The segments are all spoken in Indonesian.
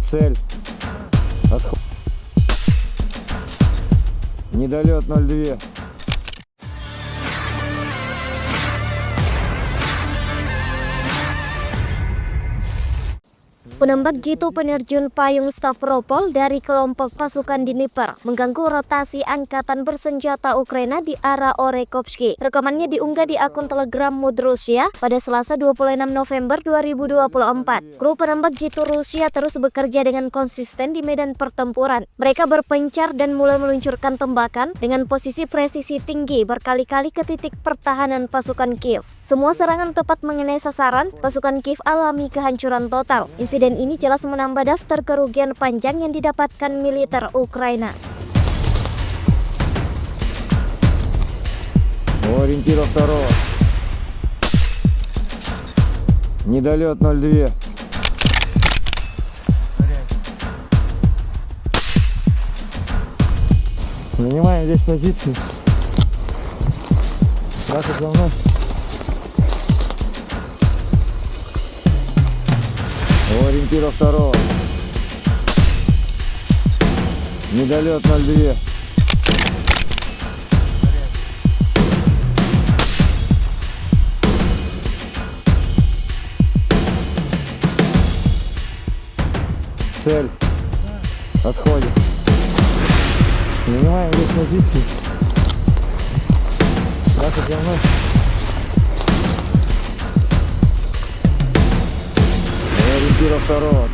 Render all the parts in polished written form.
Цель. Отход. Недолет 02. Penembak jitu penerjun payung Stavropol dari kelompok pasukan Dnipro mengganggu rotasi angkatan bersenjata Ukraina di arah Orekhovsky. Rekamannya diunggah di akun Telegram MUD Rusia pada Selasa 26 November 2024. Kru penembak jitu Rusia terus bekerja dengan konsisten di medan pertempuran. Mereka berpencar dan mulai meluncurkan tembakan dengan posisi presisi tinggi berkali-kali ke titik pertahanan pasukan Kiev. Semua serangan tepat mengenai sasaran, pasukan Kiev alami kehancuran total. Insiden ini jelas menambah daftar kerugian panjang yang didapatkan militer Ukraina. Ориентиров второго. Недолет 02. Занимаем здесь позицию. Ваша за мной. Ориентиров второго. Недолет 02. Цель. Отходим. Занимаем здесь позицию. Ваша за мной. Ориентиров второго.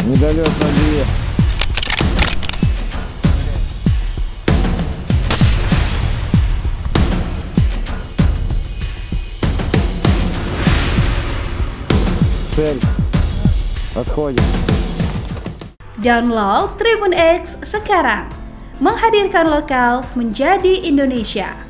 Недолет 02. Цель. Отходим. Download Tribun X sekarang. Menghadirkan lokal menjadi Indonesia.